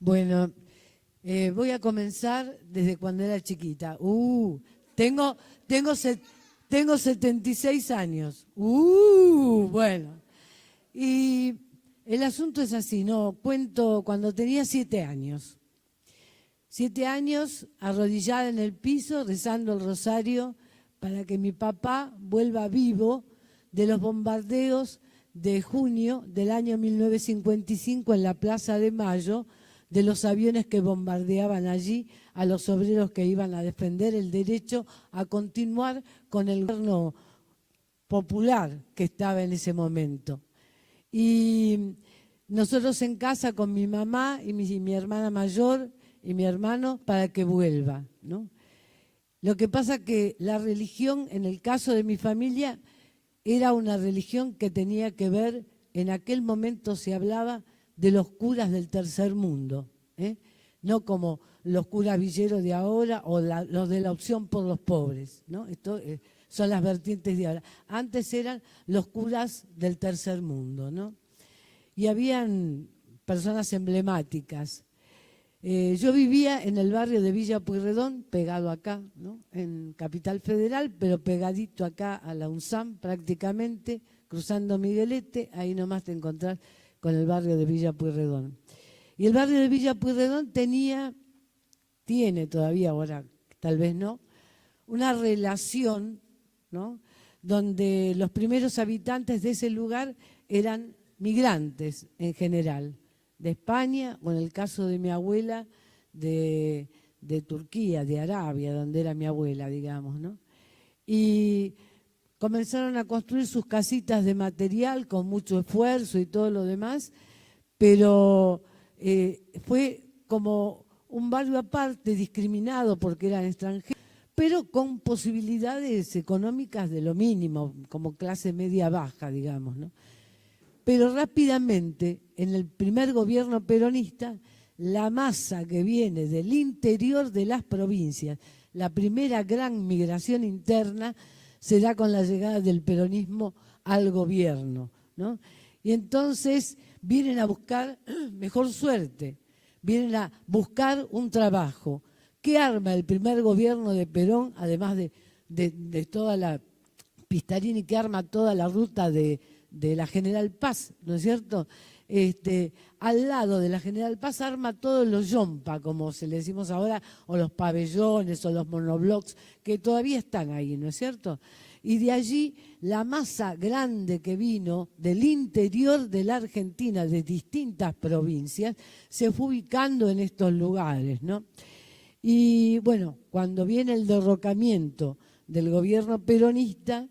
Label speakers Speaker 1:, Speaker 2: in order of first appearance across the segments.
Speaker 1: Bueno, voy a comenzar desde cuando era chiquita. Tengo, tengo, se- tengo 76 años. Bueno. Y el asunto es así, ¿no? Cuento cuando tenía 7 años. 7 años arrodillada en el piso, rezando el rosario para que mi papá vuelva vivo de los bombardeos de junio del año 1955 en la Plaza de Mayo, de los aviones que bombardeaban allí a los obreros que iban a defender el derecho a continuar con el gobierno popular que estaba en ese momento. Y nosotros en casa con mi mamá y mi hermana mayor y mi hermano para que vuelva, ¿no? Lo que pasa que la religión, en el caso de mi familia, era una religión que tenía que ver, en aquel momento se hablaba de los curas del tercer mundo, ¿eh? No como los curas villeros de ahora o los de la opción por los pobres, ¿no? Esto son las vertientes de ahora. Antes eran los curas del tercer mundo, ¿no? Y habían personas emblemáticas. Yo vivía en el barrio de Villa Pueyrredón, pegado acá, ¿no? En Capital Federal, pero pegadito acá a la UNSAM prácticamente, cruzando Miguelete, ahí nomás te encontrás con el barrio de Villa Pueyrredón. Y el barrio de Villa Pueyrredón tiene todavía, ahora tal vez no, una relación, ¿no? Donde los primeros habitantes de ese lugar eran migrantes en general, de España, o en el caso de mi abuela, de Turquía, de Arabia, donde era mi abuela, digamos, ¿no? Y comenzaron a construir sus casitas de material con mucho esfuerzo y todo lo demás, pero fue como un barrio aparte, discriminado porque eran extranjeros, pero con posibilidades económicas de lo mínimo, como clase media baja, digamos, ¿no? Pero rápidamente, en el primer gobierno peronista, la masa que viene del interior de las provincias, la primera gran migración interna, se da con la llegada del peronismo al gobierno, ¿no? Y entonces vienen a buscar mejor suerte, vienen a buscar un trabajo. ¿Qué arma el primer gobierno de Perón, además de toda la Pistarini, que arma toda la ruta de la General Paz, ¿no es cierto? Al lado de la General Paz arma todos los yompa, como se le decimos ahora, o los pabellones o los monoblocks, que todavía están ahí, ¿no es cierto? Y de allí la masa grande que vino del interior de la Argentina, de distintas provincias, se fue ubicando en estos lugares, ¿no? Y bueno, cuando viene el derrocamiento del gobierno peronista,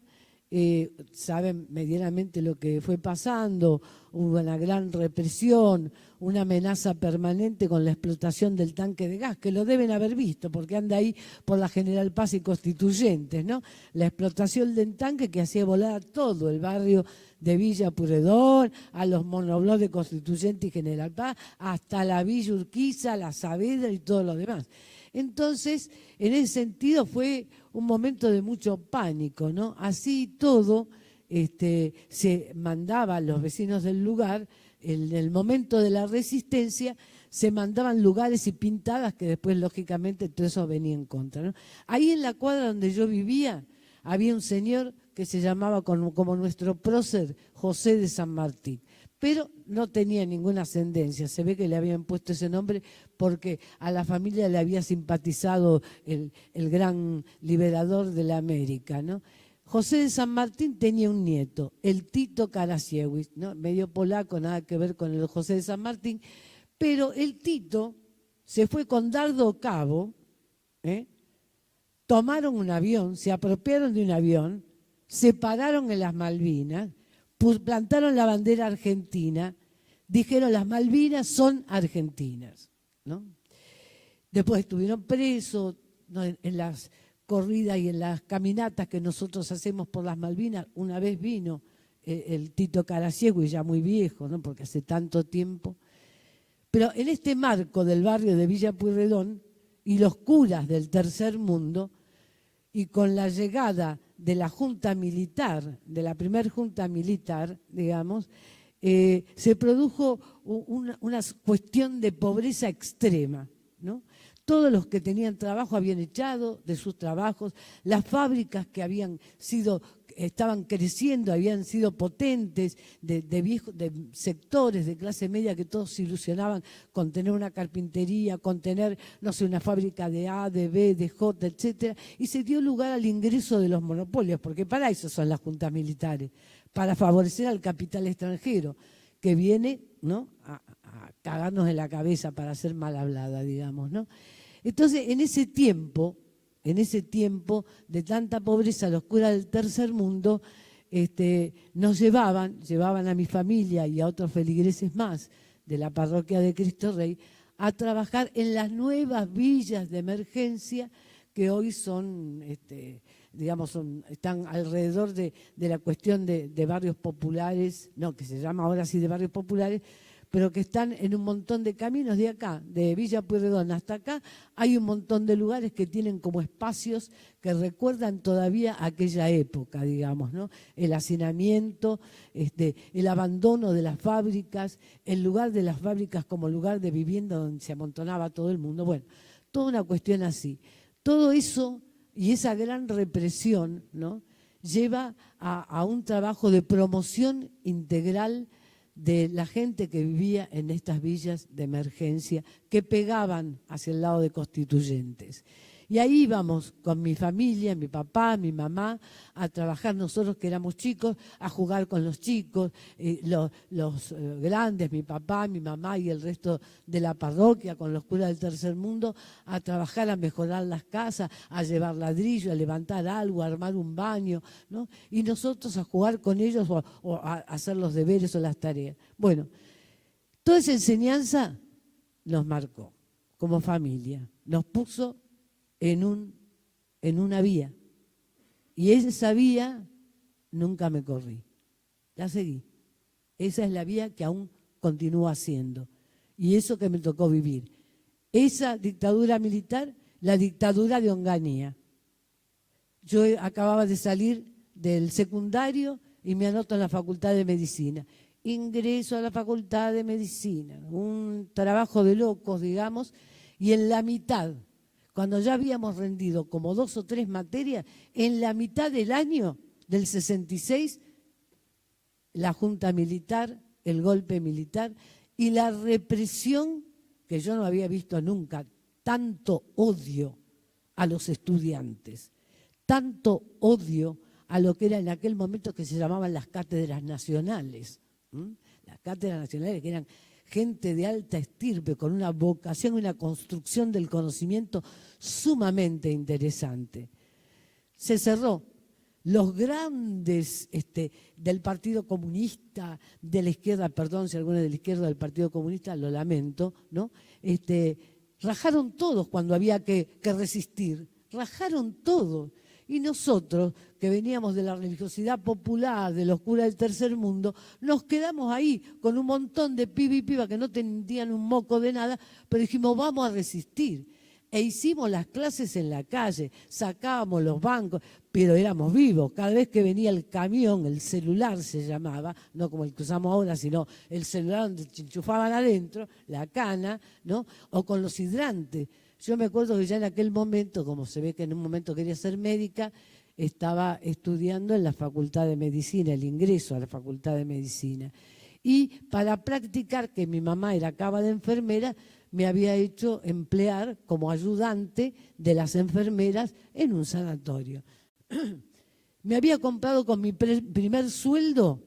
Speaker 1: saben medianamente lo que fue pasando, hubo una gran represión, una amenaza permanente con la explotación del tanque de gas, que lo deben haber visto, porque anda ahí por la General Paz y Constituyentes, ¿no? La explotación del tanque que hacía volar a todo el barrio de Villa Pueyrredón, a los monoblocks de Constituyente y General Paz, hasta la Villa Urquiza, la Saavedra y todo lo demás. Entonces, en ese sentido fue un momento de mucho pánico, ¿no? Así todo, se mandaba a los vecinos del lugar, en el momento de la resistencia, se mandaban lugares y pintadas que después, lógicamente, todo eso venía en contra, ¿no? Ahí en la cuadra donde yo vivía, había un señor que se llamaba como nuestro prócer, José de San Martín, pero no tenía ninguna ascendencia. Se ve que le habían puesto ese nombre porque a la familia le había simpatizado el gran liberador de la América, ¿no? José de San Martín tenía un nieto, el Tito Karasiewicz, ¿no? Medio polaco, nada que ver con el José de San Martín, pero el Tito se fue con Dardo Cabo, tomaron un avión, se apropiaron de un avión, se pararon en las Malvinas, plantaron la bandera argentina, dijeron las Malvinas son argentinas, ¿no? Después estuvieron presos, ¿no? En las corridas y en las caminatas que nosotros hacemos por las Malvinas. Una vez vino el Tito Karasiewicz, ya muy viejo, ¿no? Porque hace tanto tiempo. Pero en este marco del barrio de Villa Pueyrredón y los curas del tercer mundo, y con la llegada de la Junta Militar, de la primer Junta Militar, digamos, se produjo una cuestión de pobreza extrema, ¿no? Todos los que tenían trabajo habían echado de sus trabajos, las fábricas que estaban creciendo, habían sido potentes, de sectores de clase media que todos se ilusionaban con tener una carpintería, con tener, no sé, una fábrica de A, de B, de J, etcétera, y se dio lugar al ingreso de los monopolios, porque para eso son las juntas militares, para favorecer al capital extranjero, que viene, ¿no?, a cagarnos en la cabeza, para ser mal hablada, digamos, ¿no? Entonces, en ese tiempo de tanta pobreza, los curas del tercer mundo nos llevaban a mi familia y a otros feligreses más de la parroquia de Cristo Rey a trabajar en las nuevas villas de emergencia que hoy son, están alrededor de la cuestión de barrios populares, no, que se llama ahora sí de barrios populares, pero que están en un montón de caminos de acá, de Villa Pueyrredón hasta acá. Hay un montón de lugares que tienen como espacios que recuerdan todavía aquella época, digamos, ¿no? El hacinamiento, el abandono de las fábricas, el lugar de las fábricas como lugar de vivienda donde se amontonaba todo el mundo. Bueno, toda una cuestión así. Todo eso y esa gran represión, ¿no?, lleva a un trabajo de promoción integral de la gente que vivía en estas villas de emergencia que pegaban hacia el lado de Constituyentes. Y ahí íbamos con mi familia, mi papá, mi mamá, a trabajar nosotros que éramos chicos, a jugar con los chicos, los grandes, mi papá, mi mamá y el resto de la parroquia, con los curas del tercer mundo, a trabajar, a mejorar las casas, a llevar ladrillo, a levantar algo, a armar un baño, ¿no? Y nosotros a jugar con ellos o a hacer los deberes o las tareas. Bueno, toda esa enseñanza nos marcó como familia, nos puso en una vía. Y esa vía nunca me corrí, la seguí. Esa es la vía que aún continúo haciendo. Y eso que me tocó vivir. Esa dictadura militar, la dictadura de Onganía. Yo acababa de salir del secundario y me anoto en la Facultad de Medicina. Ingreso a la Facultad de Medicina, un trabajo de locos, digamos, y en la mitad, cuando ya habíamos rendido como 2 o 3 materias, en la mitad del año del 66, la junta militar, el golpe militar y la represión, que yo no había visto nunca, tanto odio a los estudiantes, tanto odio a lo que era en aquel momento que se llamaban las cátedras nacionales. Las cátedras nacionales, que eran gente de alta estirpe, con una vocación y una construcción del conocimiento sumamente interesante. Se cerró. Los grandes del Partido Comunista, de la izquierda, perdón si alguno es de la izquierda del Partido Comunista, lo lamento, ¿no? Rajaron todos cuando había que resistir, rajaron todos. Y nosotros, que veníamos de la religiosidad popular, de los curas del tercer mundo, nos quedamos ahí con un montón de pibes y pibas que no tenían un moco de nada, pero dijimos, vamos a resistir. E hicimos las clases en la calle, sacábamos los bancos, pero éramos vivos. Cada vez que venía el camión, el celular se llamaba, no como el que usamos ahora, sino el celular donde enchufaban adentro, la cana, ¿no? O con los hidrantes. Yo me acuerdo que ya en aquel momento, como se ve que en un momento quería ser médica, estaba estudiando en la Facultad de Medicina, el ingreso a la Facultad de Medicina. Y para practicar, que mi mamá era caba de enfermera, me había hecho emplear como ayudante de las enfermeras en un sanatorio. Me había comprado con mi primer sueldo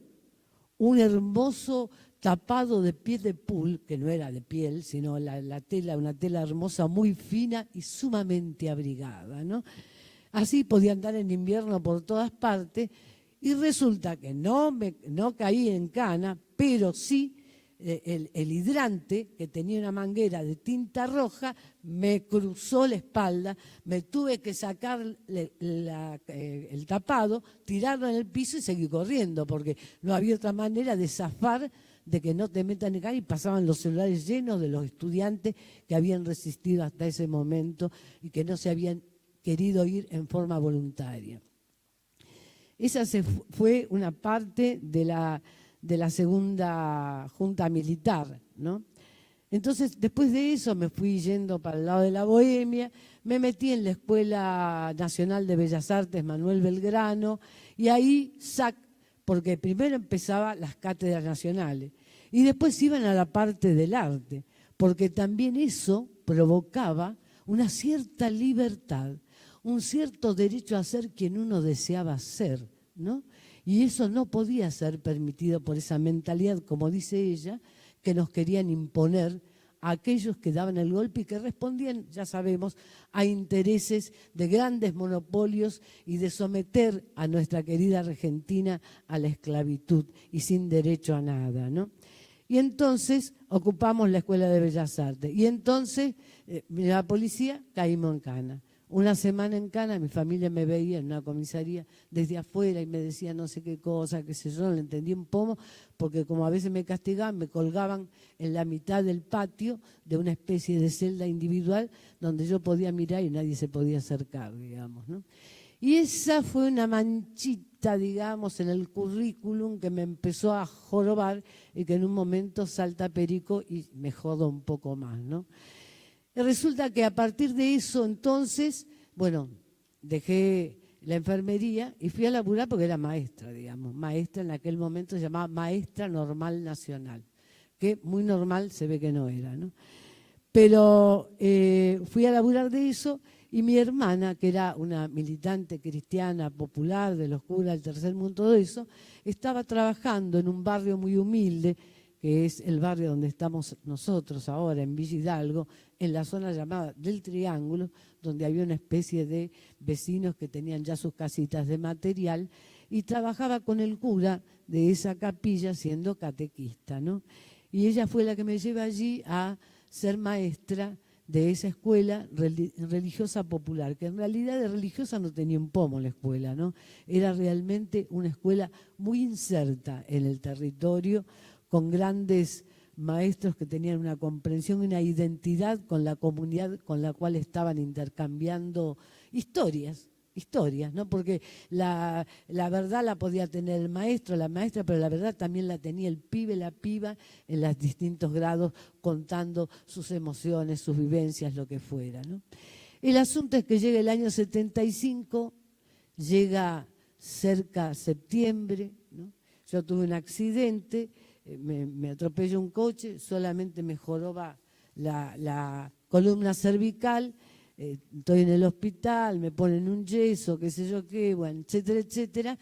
Speaker 1: un hermoso tapado de piel de pool, que no era de piel, sino la tela, una tela hermosa, muy fina y sumamente abrigada, ¿no? Así podía andar en invierno por todas partes y resulta que no caí en cana, pero sí el hidrante, que tenía una manguera de tinta roja, me cruzó la espalda, me tuve que sacar el tapado, tirarlo en el piso y seguir corriendo, porque no había otra manera de zafar de que no te metan en cana, y pasaban los celulares llenos de los estudiantes que habían resistido hasta ese momento y que no se habían querido ir en forma voluntaria. Esa fue una parte de de la segunda junta militar, ¿no? Entonces, después de eso me fui yendo para el lado de la Bohemia, me metí en la Escuela Nacional de Bellas Artes Manuel Belgrano y ahí porque primero empezaba las cátedras nacionales y después iban a la parte del arte, porque también eso provocaba una cierta libertad, un cierto derecho a ser quien uno deseaba ser, ¿no? Y eso no podía ser permitido por esa mentalidad, como dice ella, que nos querían imponer a aquellos que daban el golpe y que respondían, ya sabemos, a intereses de grandes monopolios y de someter a nuestra querida Argentina a la esclavitud y sin derecho a nada, ¿no? Y entonces ocupamos la Escuela de Bellas Artes. Y entonces, la policía, caímos en cana. Una semana en cana, mi familia me veía en una comisaría desde afuera y me decía no sé qué cosa, qué sé yo, no le entendí un poco, porque como a veces me castigaban, me colgaban en la mitad del patio de una especie de celda individual donde yo podía mirar y nadie se podía acercar, digamos, ¿no? Y esa fue una manchita, digamos, en el currículum que me empezó a jorobar y que en un momento salta perico y me jodo un poco más, ¿no? Y resulta que a partir de eso, entonces, bueno, dejé la enfermería y fui a laburar porque era maestra, digamos. Maestra en aquel momento se llamaba Maestra Normal Nacional, que muy normal se ve que no era, ¿no? Pero fui a laburar de eso y mi hermana, que era una militante cristiana popular de los curas del tercer mundo, todo eso, estaba trabajando en un barrio muy humilde, que es el barrio donde estamos nosotros ahora, en Villa Hidalgo, en la zona llamada del Triángulo, donde había una especie de vecinos que tenían ya sus casitas de material, y trabajaba con el cura de esa capilla siendo catequista, ¿no? Y ella fue la que me lleva allí a ser maestra de esa escuela religiosa popular, que en realidad de religiosa no tenía un pomo la escuela, ¿no? Era realmente una escuela muy inserta en el territorio, con grandes maestros que tenían una comprensión y una identidad con la comunidad con la cual estaban intercambiando historias, ¿no? Porque la verdad la podía tener el maestro, la maestra, pero la verdad también la tenía el pibe, la piba, en los distintos grados, contando sus emociones, sus vivencias, lo que fuera, ¿no? El asunto es que llega el año 75, llega cerca septiembre, ¿no? Yo tuve un accidente, me atropelló un coche, solamente me joroba la columna cervical, estoy en el hospital, me ponen un yeso, qué sé yo qué, bueno, etcétera, etcétera,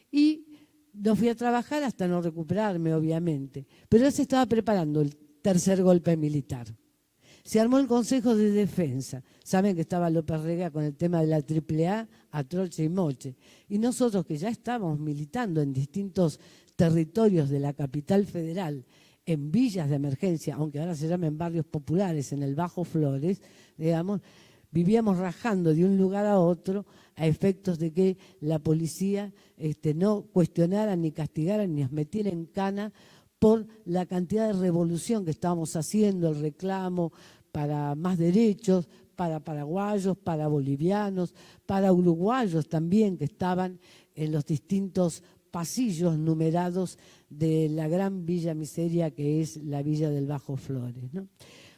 Speaker 1: y no fui a trabajar hasta no recuperarme, obviamente. Pero ya se estaba preparando el tercer golpe militar. Se armó el Consejo de Defensa. Saben que estaba López Rega con el tema de la AAA, a troche y moche. Y nosotros que ya estábamos militando en distintos territorios de la capital federal, en villas de emergencia, aunque ahora se llamen barrios populares, en el Bajo Flores, digamos, vivíamos rajando de un lugar a otro a efectos de que la policía no cuestionara ni castigara ni nos metiera en cana por la cantidad de revolución que estábamos haciendo, el reclamo para más derechos, para paraguayos, para bolivianos, para uruguayos también que estaban en los distintos pasillos numerados de la gran villa miseria que es la villa del Bajo Flores, ¿no?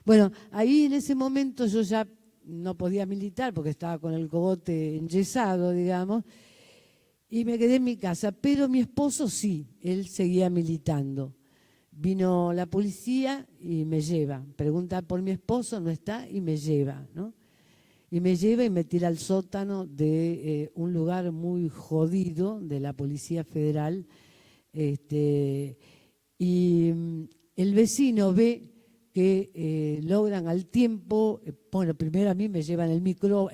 Speaker 1: Bueno, ahí en ese momento yo ya no podía militar porque estaba con el cogote enyesado, digamos, y me quedé en mi casa, pero mi esposo sí, él seguía militando. Vino la policía y me lleva, pregunta por mi esposo, no está, y me lleva, ¿no? Y me lleva y me tira al sótano de un lugar muy jodido de la Policía Federal. Y el vecino ve que logran al tiempo, bueno, primero a mí me llevan el micrófono,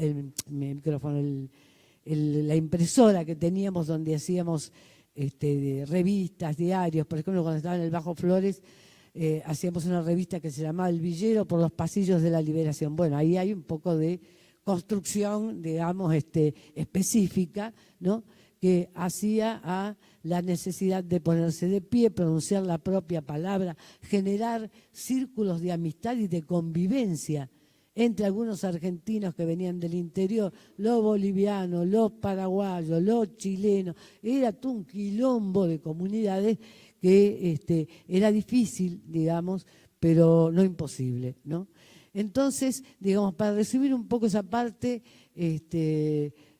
Speaker 1: la impresora que teníamos donde hacíamos revistas, diarios. Por ejemplo, cuando estaba en el Bajo Flores, hacíamos una revista que se llamaba El Villero por los pasillos de la liberación. Bueno, ahí hay un poco de construcción, digamos, específica, ¿no?, que hacía a la necesidad de ponerse de pie, pronunciar la propia palabra, generar círculos de amistad y de convivencia entre algunos argentinos que venían del interior, los bolivianos, los paraguayos, los chilenos. Era todo un quilombo de comunidades que era difícil, digamos, pero no imposible, ¿no? Entonces, digamos, para resumir un poco esa parte,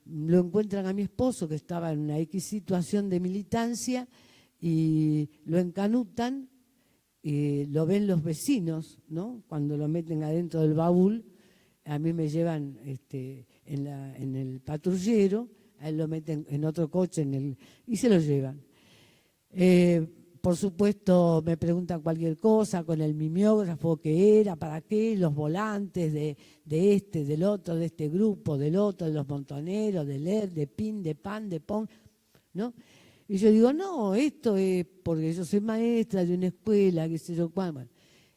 Speaker 1: lo encuentran a mi esposo, que estaba en una X situación de militancia, y lo encanutan, lo ven los vecinos, ¿no? Cuando lo meten adentro del baúl, a mí me llevan en el patrullero, a él lo meten en otro coche y se lo llevan. Por supuesto, me preguntan cualquier cosa con el mimeógrafo, qué era, para qué, los volantes del otro, de este grupo, del otro, de los montoneros, del ER, de PIN, de PAN, de PON, ¿no? Y yo digo, no, esto es porque yo soy maestra de una escuela, qué sé yo cuál. Bueno,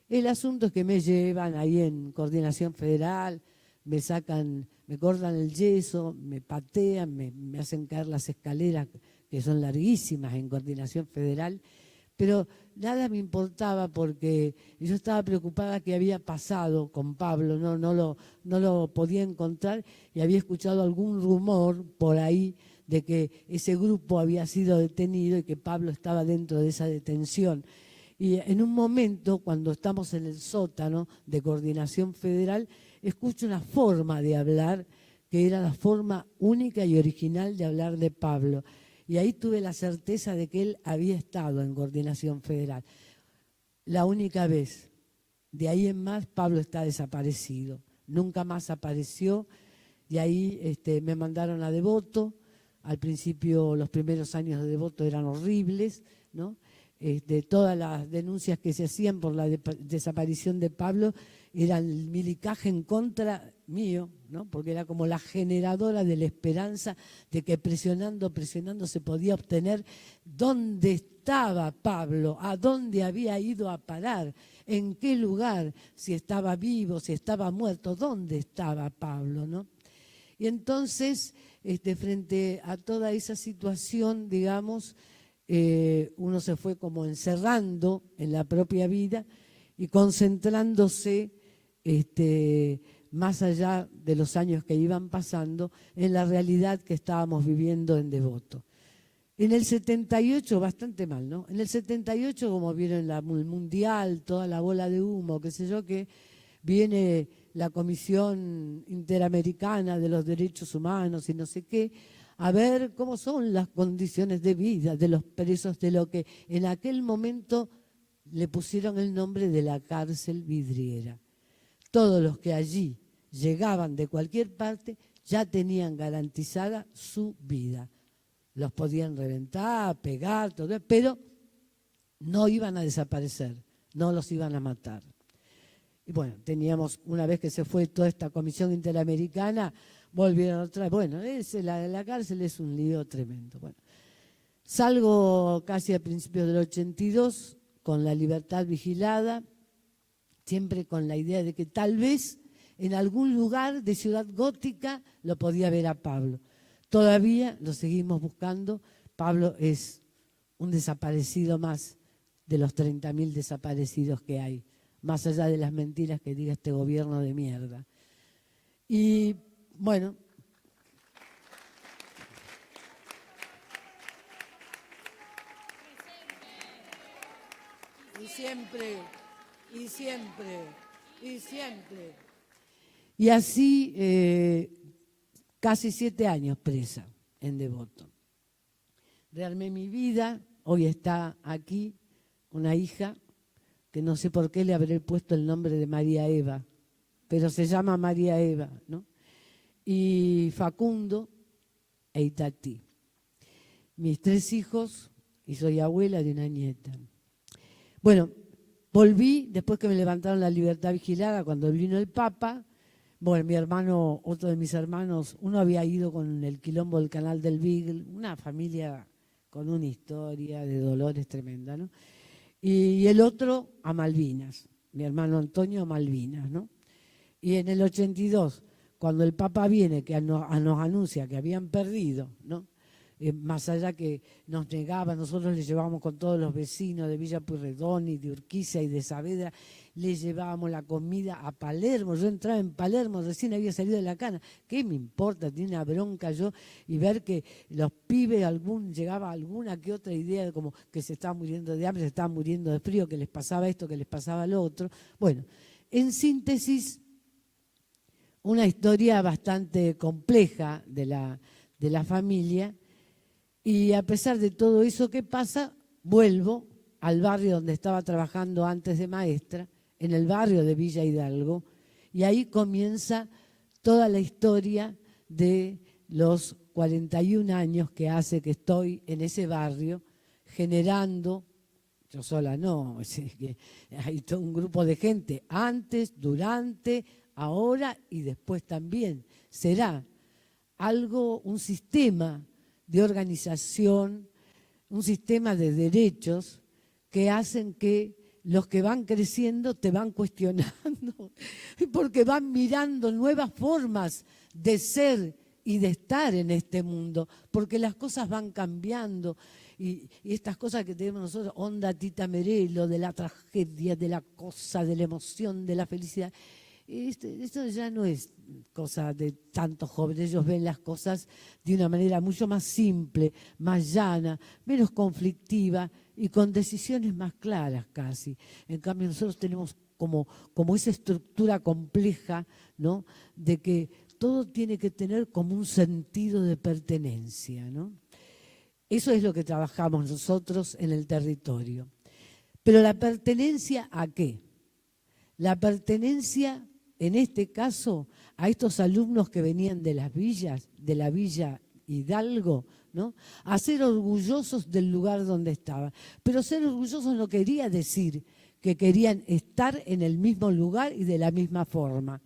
Speaker 1: el asunto es que me llevan ahí en Coordinación Federal, me sacan, me cortan el yeso, me patean, me hacen caer las escaleras, que son larguísimas en Coordinación Federal, pero nada me importaba porque yo estaba preocupada qué había pasado con Pablo, no lo podía encontrar y había escuchado algún rumor por ahí de que ese grupo había sido detenido y que Pablo estaba dentro de esa detención. Y en un momento, cuando estamos en el sótano de Coordinación Federal, escucho una forma de hablar que era la forma única y original de hablar de Pablo. Y ahí tuve la certeza de que él había estado en Coordinación Federal. La única vez. De ahí en más, Pablo está desaparecido. Nunca más apareció. Y ahí me mandaron a Devoto. Al principio, los primeros años de Devoto eran horribles, ¿no? Todas las denuncias que se hacían por la desaparición de Pablo eran el milicaje en contra mío, ¿no? Porque era como la generadora de la esperanza de que presionando se podía obtener dónde estaba Pablo, a dónde había ido a parar, en qué lugar, si estaba vivo, si estaba muerto, dónde estaba Pablo, ¿no? Y entonces, frente a toda esa situación, digamos, uno se fue como encerrando en la propia vida y concentrándose más allá de los años que iban pasando en la realidad que estábamos viviendo en Devoto. En el 78, bastante mal, ¿no? En el 78, como vieron el Mundial, toda la bola de humo, qué sé yo, que viene la Comisión Interamericana de los Derechos Humanos y no sé qué, a ver cómo son las condiciones de vida de los presos, de lo que en aquel momento le pusieron el nombre de la cárcel vidriera. Todos los que allí llegaban de cualquier parte ya tenían garantizada su vida. Los podían reventar, pegar, todo, pero no iban a desaparecer, no los iban a matar. Y bueno, teníamos, una vez que se fue toda esta Comisión Interamericana, volvieron otra vez. Bueno, la cárcel es un lío tremendo. Bueno, salgo casi a principios del 82 con la libertad vigilada, siempre con la idea de que tal vez en algún lugar de Ciudad Gótica lo podía ver a Pablo. Todavía lo seguimos buscando. Pablo es un desaparecido más de los 30.000 desaparecidos que hay, más allá de las mentiras que diga este gobierno de mierda. Y bueno, y siempre. Y así casi 7 años presa en Devoto. Rearmé mi vida, hoy está aquí una hija que no sé por qué le habré puesto el nombre de María Eva, pero se llama María Eva, ¿no? Y Facundo e Itatí. Mis 3 hijos, y soy abuela de una nieta. Bueno, volví después que me levantaron la libertad vigilada, cuando vino el Papa. Bueno, mi hermano, otro de mis hermanos, uno había ido con el quilombo del Canal del Beagle, una familia con una historia de dolores tremenda, ¿no? Y el otro a Malvinas, mi hermano Antonio a Malvinas, ¿no? Y en el 82, cuando el Papa viene, que nos anuncia que habían perdido, ¿no? Más allá que nos negaban, nosotros le llevamos con todos los vecinos de Villa Pueyrredón y de Urquiza y de Saavedra, le llevábamos la comida a Palermo. Yo entraba en Palermo, recién había salido de la cana. ¿Qué me importa? Tenía una bronca yo, y ver que los pibes, llegaba alguna que otra idea de como que se estaban muriendo de hambre, se estaban muriendo de frío, que les pasaba esto, que les pasaba lo otro. Bueno, en síntesis, una historia bastante compleja de la familia, y a pesar de todo eso que pasa, vuelvo al barrio donde estaba trabajando antes de maestra, en el barrio de Villa Hidalgo, y ahí comienza toda la historia de los 41 años que hace que estoy en ese barrio, generando, yo sola no, hay todo un grupo de gente, antes, durante, ahora y después también. Será algo, un sistema de organización, un sistema de derechos que hacen que los que van creciendo te van cuestionando, porque van mirando nuevas formas de ser y de estar en este mundo, porque las cosas van cambiando, y estas cosas que tenemos nosotros, onda Tita Merelo, de la tragedia, de la cosa, de la emoción, de la felicidad, esto ya no es cosa de tantos jóvenes. Ellos ven las cosas de una manera mucho más simple, más llana, menos conflictiva y con decisiones más claras casi. En cambio nosotros tenemos como esa estructura compleja, ¿no?, de que todo tiene que tener como un sentido de pertenencia, ¿no? Eso es lo que trabajamos nosotros en el territorio. Pero ¿la pertenencia a qué? La pertenencia, en este caso, a estos alumnos que venían de las villas, de la Villa Hidalgo, ¿no?, a ser orgullosos del lugar donde estaban. Pero ser orgullosos no quería decir que querían estar en el mismo lugar y de la misma forma,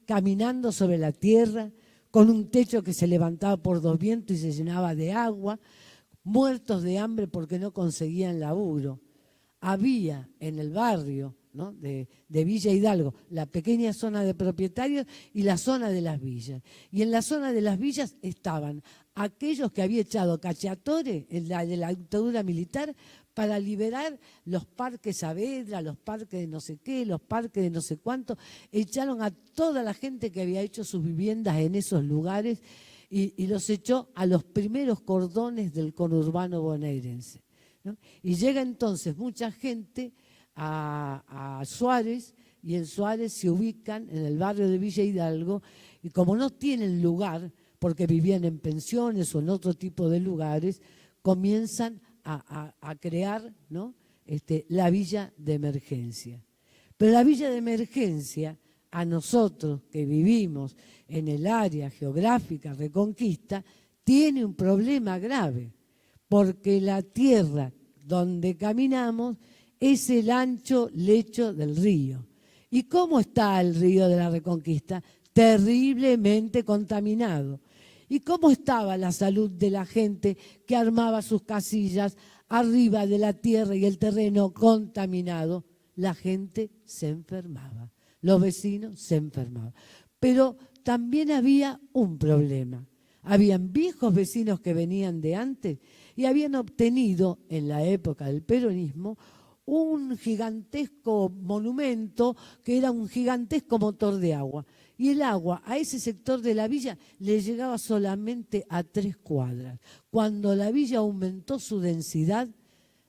Speaker 1: caminando sobre la tierra, con un techo que se levantaba por dos vientos y se llenaba de agua, muertos de hambre porque no conseguían laburo. Había en el barrio, ¿no?, de Villa Hidalgo la pequeña zona de propietarios y la zona de las villas. Y en la zona de las villas estaban aquellos que había echado Cacciatore, de la dictadura militar, para liberar los parques Saavedra, los parques de no sé qué, los parques de no sé cuánto. Echaron a toda la gente que había hecho sus viviendas en esos lugares y los echó a los primeros cordones del conurbano bonaerense, ¿no? Y llega entonces mucha gente a Suárez, y en Suárez se ubican en el barrio de Villa Hidalgo, y como no tienen lugar, porque vivían en pensiones o en otro tipo de lugares, comienzan a crear, ¿no?, la villa de emergencia. Pero la villa de emergencia, a nosotros que vivimos en el área geográfica Reconquista, tiene un problema grave, porque la tierra donde caminamos es el ancho lecho del río. ¿Y cómo está el río de la Reconquista? Terriblemente contaminado. ¿Y cómo estaba la salud de la gente que armaba sus casillas arriba de la tierra y el terreno contaminado? La gente se enfermaba, los vecinos se enfermaban. Pero también había un problema. Habían viejos vecinos que venían de antes y habían obtenido en la época del peronismo un gigantesco monumento que era un gigantesco motor de agua. Y el agua a ese sector de la villa le llegaba solamente a 3 cuadras. Cuando la villa aumentó su densidad,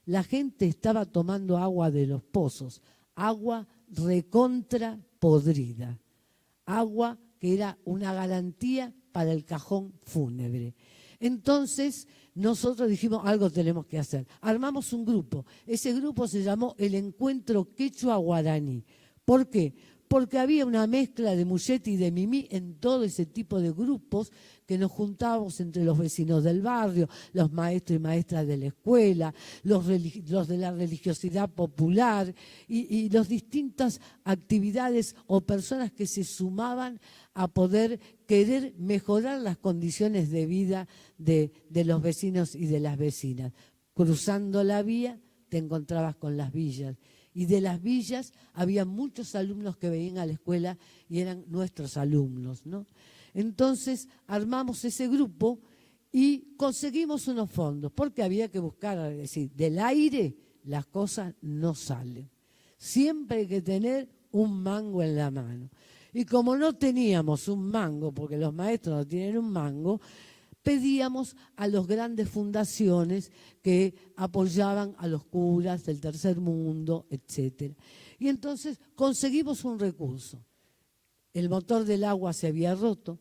Speaker 1: la gente estaba tomando agua de los pozos, agua recontra podrida, agua que era una garantía para el cajón fúnebre. Entonces nosotros dijimos, algo tenemos que hacer. Armamos un grupo. Ese grupo se llamó el Encuentro Quechua Guaraní. ¿Por qué? Porque había una mezcla de Muchetti y de Mimí en todo ese tipo de grupos que nos juntábamos entre los vecinos del barrio, los maestros y maestras de la escuela, los de la religiosidad popular y las distintas actividades o personas que se sumaban a poder querer mejorar las condiciones de vida de los vecinos y de las vecinas. Cruzando la vía te encontrabas con las villas. Y de las villas había muchos alumnos que venían a la escuela y eran nuestros alumnos, ¿no? Entonces armamos ese grupo y conseguimos unos fondos, porque había que buscar, es decir, del aire las cosas no salen. siempre hay que tener un mango en la mano. Y como no teníamos un mango, porque los maestros no tienen un mango, pedíamos a las grandes fundaciones que apoyaban a los curas del tercer mundo, etc. Y entonces conseguimos un recurso. El motor del agua se había roto,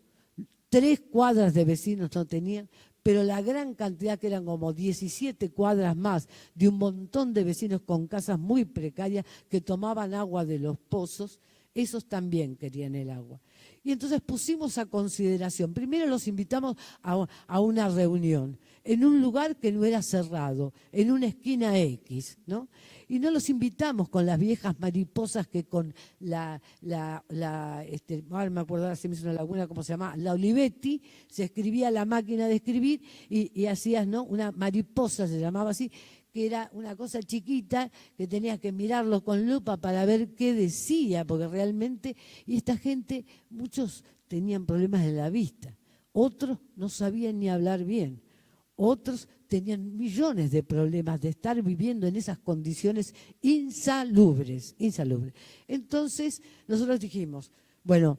Speaker 1: 3 cuadras de vecinos no tenían, pero la gran cantidad, que eran como 17 cuadras más, de un montón de vecinos con casas muy precarias que tomaban agua de los pozos, esos también querían el agua. Y entonces pusimos a consideración, primero los invitamos a una reunión, en un lugar que no era cerrado, en una esquina X, ¿no? Y no los invitamos con las viejas mariposas que con ahora me acuerdo, ahora se me hizo una laguna, ¿cómo se llama? La Olivetti, se escribía la máquina de escribir y hacías, ¿no? Una mariposa, se llamaba así, que era una cosa chiquita que tenías que mirarlo con lupa para ver qué decía, porque realmente, y esta gente, muchos tenían problemas de la vista, otros no sabían ni hablar bien, otros tenían millones de problemas de estar viviendo en esas condiciones insalubres. Entonces, nosotros dijimos, bueno,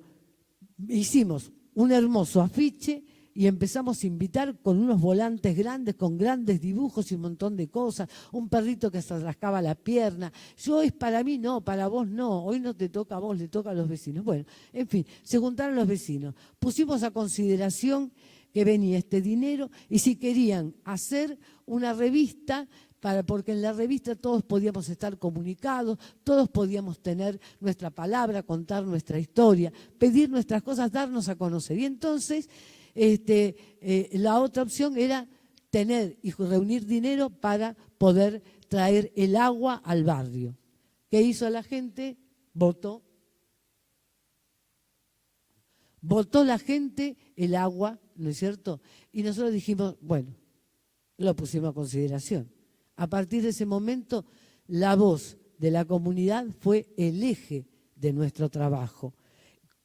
Speaker 1: hicimos un hermoso afiche y empezamos a invitar con unos volantes grandes, con grandes dibujos y un montón de cosas, un perrito que se rascaba la pierna. Yo es para mí, no, para vos no, hoy no te toca a vos, le toca a los vecinos. Bueno, en fin, se juntaron los vecinos, pusimos a consideración que venía este dinero y si querían hacer una revista, porque en la revista todos podíamos estar comunicados, todos podíamos tener nuestra palabra, contar nuestra historia, pedir nuestras cosas, darnos a conocer. Y entonces la otra opción era tener y reunir dinero para poder traer el agua al barrio. ¿Qué hizo la gente? Votó la gente el agua, ¿no es cierto? Y nosotros dijimos, bueno, lo pusimos a consideración. A partir de ese momento, la voz de la comunidad fue el eje de nuestro trabajo.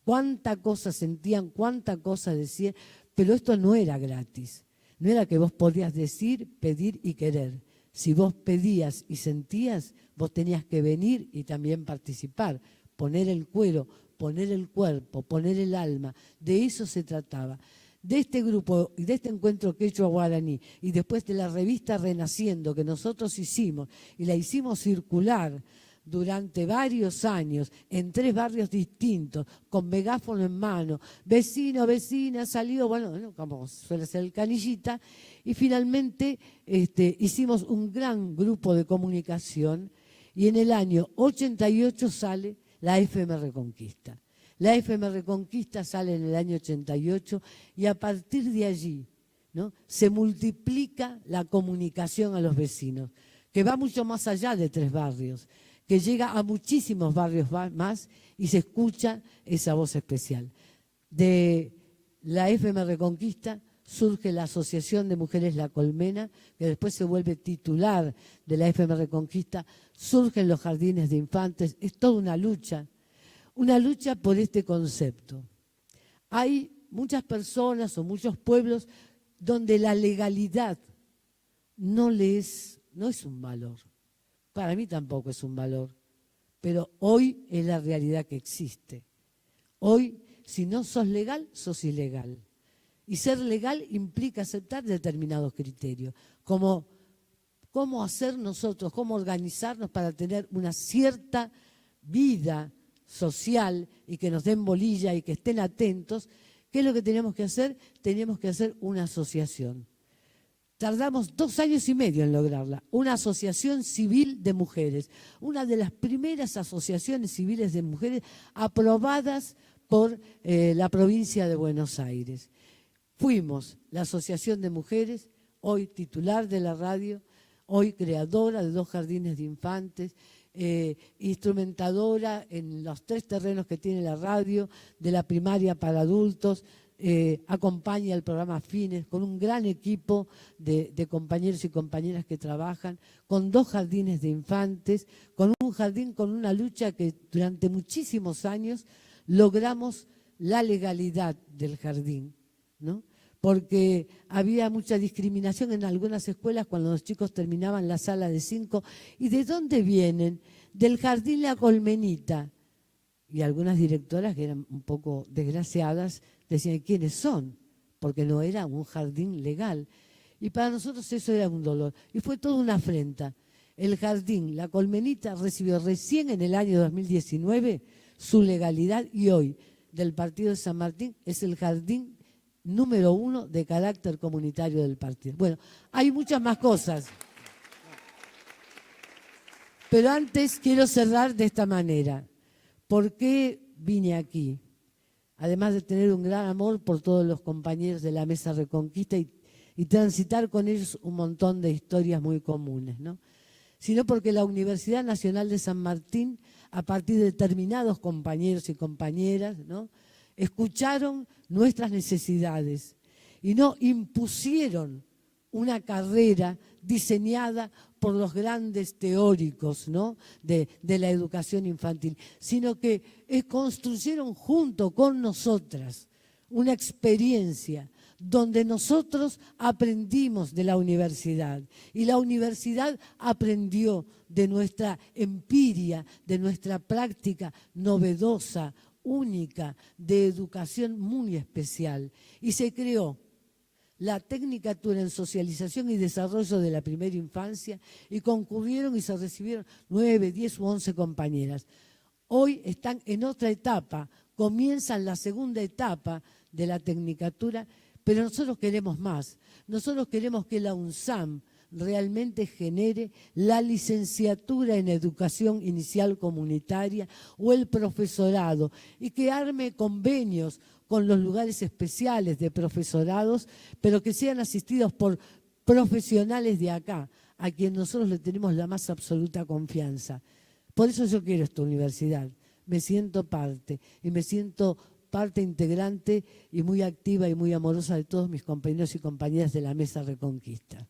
Speaker 1: Cuánta cosa sentían, cuánta cosa decían, pero esto no era gratis. No era que vos podías decir, pedir y querer. Si vos pedías y sentías, vos tenías que venir y también participar, poner el cuero, poner el cuerpo, poner el alma. De eso se trataba. De este grupo y de este encuentro quechua-guaraní y después de la revista Renaciendo que nosotros hicimos y la hicimos circular durante varios años en 3 barrios distintos, con megáfono en mano, vecino, vecina, salió, bueno, como suele ser el canillita, y finalmente hicimos un gran grupo de comunicación y en el año 88 sale la FM Reconquista. La FM Reconquista sale en el año 88 y a partir de allí, ¿no?, se multiplica la comunicación a los vecinos, que va mucho más allá de 3 barrios, que llega a muchísimos barrios más y se escucha esa voz especial. De la FM Reconquista surge la Asociación de Mujeres La Colmena, que después se vuelve titular de la FM Reconquista, surgen los jardines de infantes, es toda una lucha por este concepto. Hay muchas personas o muchos pueblos donde la legalidad no es un valor. Para mí tampoco es un valor, pero hoy es la realidad que existe. Hoy, si no sos legal, sos ilegal. Y ser legal implica aceptar determinados criterios, como cómo hacer nosotros, cómo organizarnos para tener una cierta vida social y que nos den bolilla y que estén atentos. ¿Qué es lo que tenemos que hacer? Tenemos que hacer una asociación. Tardamos 2 años y medio en lograrla, una asociación civil de mujeres, una de las primeras asociaciones civiles de mujeres aprobadas por la provincia de Buenos Aires. Fuimos la Asociación de Mujeres, hoy titular de la radio, hoy creadora de 2 jardines de infantes, instrumentadora en los 3 terrenos que tiene la radio, de la primaria para adultos, acompaña el programa Fines con un gran equipo de compañeros y compañeras que trabajan, con 2 jardines de infantes, con un jardín, con una lucha que durante muchísimos años logramos la legalidad del jardín, ¿no? porque había mucha discriminación en algunas escuelas cuando los chicos terminaban la sala de 5. ¿Y de dónde vienen? Del Jardín La Colmenita. Y algunas directoras, que eran un poco desgraciadas, decían, ¿quiénes son? Porque no era un jardín legal. Y para nosotros eso era un dolor. Y fue toda una afrenta. El Jardín La Colmenita recibió recién en el año 2019 su legalidad y hoy del Partido de San Martín es el jardín número 1 de carácter comunitario del partido. Bueno, hay muchas más cosas. Pero antes quiero cerrar de esta manera. ¿Por qué vine aquí? Además de tener un gran amor por todos los compañeros de la Mesa Reconquista y transitar con ellos un montón de historias muy comunes, ¿no? Sino porque la Universidad Nacional de San Martín, a partir de determinados compañeros y compañeras, ¿no?, escucharon nuestras necesidades y no impusieron una carrera diseñada por los grandes teóricos, ¿no?, de la educación infantil, sino que construyeron junto con nosotras una experiencia donde nosotros aprendimos de la universidad y la universidad aprendió de nuestra empiria, de nuestra práctica novedosa, única, de educación muy especial. Y se creó la Tecnicatura en Socialización y Desarrollo de la Primera Infancia y concurrieron y se recibieron 9, 10 u 11 compañeras. Hoy están en otra etapa, comienzan la segunda etapa de la Tecnicatura, pero nosotros queremos más. Nosotros queremos que la UNSAM realmente genere la licenciatura en educación inicial comunitaria o el profesorado y que arme convenios con los lugares especiales de profesorados, pero que sean asistidos por profesionales de acá, a quien nosotros le tenemos la más absoluta confianza. Por eso yo quiero esta universidad. Me siento parte y me siento parte integrante y muy activa y muy amorosa de todos mis compañeros y compañeras de la Mesa Reconquista.